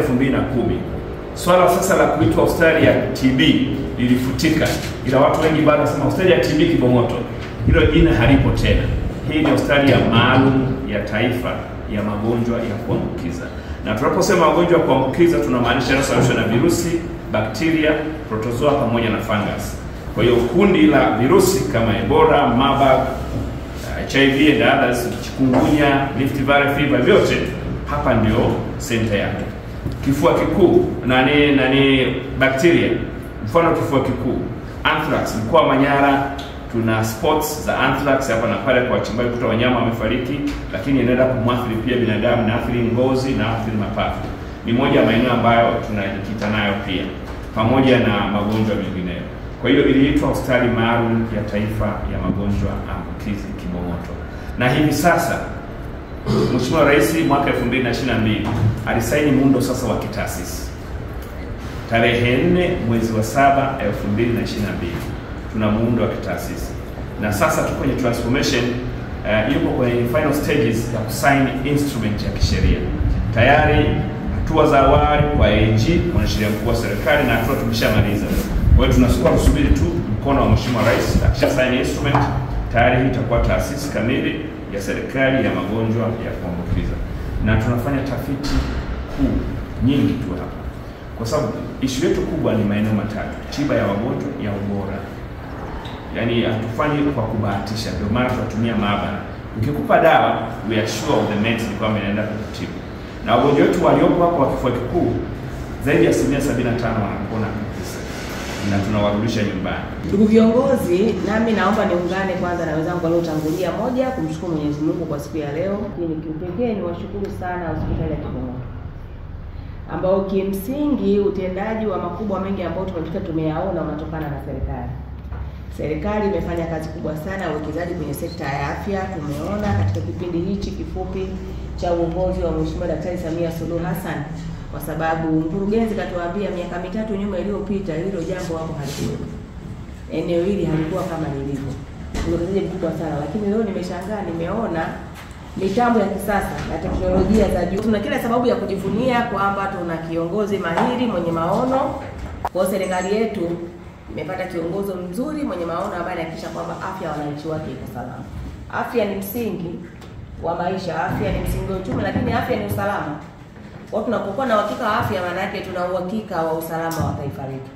2010. Swala sasa la kuitwa hospitali ya TB lilifutika, ila watu wengi bado wanasema hospitali ya TB Kibong'oto. Hilo jina halipo tena. Hii ni hospitali ya maalum ya taifa ya magonjwa ya kuambukiza. Na tunaposema magonjwa ya kuambukiza tunamaanisha yanayosababishwa na virusi, bakteria, protozoa pamoja na fungus. Kwa hiyo kundi la virusi kama Ebola, Marburg, HIV and others, chikungunya, Rift Valley fever, vyote hapa ndio center yake. Kifua kikuu nani bakteria, mfano kifua kikuu, anthrax, mkoa wa Manyara tuna spots za anthrax hapa na pale kwa wachimbaji kuta wanyama wamefariki, lakini inaenda kumwathiri pia binadamu, na athiri ngozi na athiri mapafu. Ni moja ya maeneo ambayo tunajikita nayo pia, pamoja na magonjwa mengineyo. Kwa hiyo iliitwa hospitali maalum ya taifa ya magonjwa ambukizi Kibong'oto. Na hivi sasa Mheshimiwa Rais mwaka 2022 alisaini muundo sasa wa kitaasisi. Tarehe 4 mwezi wa 7 2022 tuna muundo wa kitaasisi. Na sasa tuko kwenye transformation, yuko kwenye final stages ya kusign instrument ya kisheria. Tayari hatua za awali kwa AG, mwanasheria mkuu wa serikali, na hatua tumeshamaliza. Kwa hiyo tunasubiri tu mkono wa Mheshimiwa Rais. Akisha sign instrument, tayari hii itakuwa taasisi kamili ya serikali ya magonjwa ya kuambukiza. Na tunafanya tafiti kuu nyingi tu hapa, kwa sababu issue yetu kubwa ni maeneo matatu: tiba ya wagonjwa ya ubora. Yaani hatufanyi kwa kubahatisha, ndio maana tunatumia maabara. Ukikupa dawa, we are sure of the medicine kwamba inaenda kutibu. Na wagonjwa wetu waliopo hapo wa kifua kikuu zaidi ya 75% wanapona kabisa, na tunawarudisha nyumbani. Ndugu viongozi, nami naomba niungane kwanza na wenzangu waliotangulia. Moja, kumshukuru Mwenyezi Mungu kwa siku ya leo. Lakini kipekee ni washukuru sana hospitali ya Kibong'oto, ambao kimsingi utendaji wa makubwa mengi ambao tumeyaona unatokana na serikali. Serikali imefanya kazi kubwa sana ya uwekezaji kwenye sekta ya afya. Tumeona katika kipindi hichi kifupi cha uongozi wa Mheshimiwa Daktari Samia Suluhu Hassan, kwa sababu mkurugenzi katuambia miaka mitatu nyuma iliyopita hilo jambo hapo halikuwa. Eneo hili halikuwa kama lilivyo. Uwekezaji mkubwa sana, lakini leo nimeshangaa, nimeona mitambo ya kisasa na teknolojia za juu. Tuna kila sababu ya kujivunia kwamba tuna kiongozi mahiri mwenye maono. Kwa serikali yetu imepata kiongozi mzuri mwenye maono ambaye anahakikisha kwamba afya ya wananchi wake iko salama. Afya ni msingi wa maisha, afya ni msingi wa uchumi, lakini afya ni usalama. Kwa tunapokuwa na uhakika wa afya, maana yake tuna uhakika wa usalama wa taifa letu.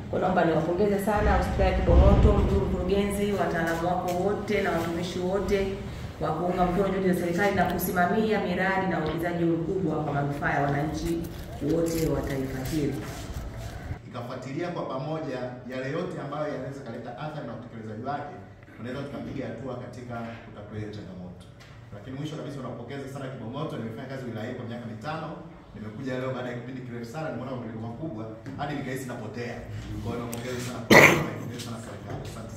Kwa naomba niwapongeze sana hospitali ya Kibong'oto, mkurugenzi, wataalamu wako wote na watumishi wote kwa kuunga mkono juhudi za serikali na kusimamia miradi na uwekezaji mkubwa kwa manufaa ya wananchi wote wa taifa hili. Ikafuatilia kwa pamoja yale yote ambayo yanaweza kuleta athari na utekelezaji wake, tunaweza tukapiga hatua katika kutatua hiyo changamoto. Lakini mwisho kabisa unapokeza sana Kibong'oto. Nimefanya kazi wilaya kwa miaka 5. Nimekuja leo baada ya kipindi kirefu sana, nimeona mabadiliko makubwa hadi nikahisi napotea. Kwa hiyo napongeza sana serikali. Asante.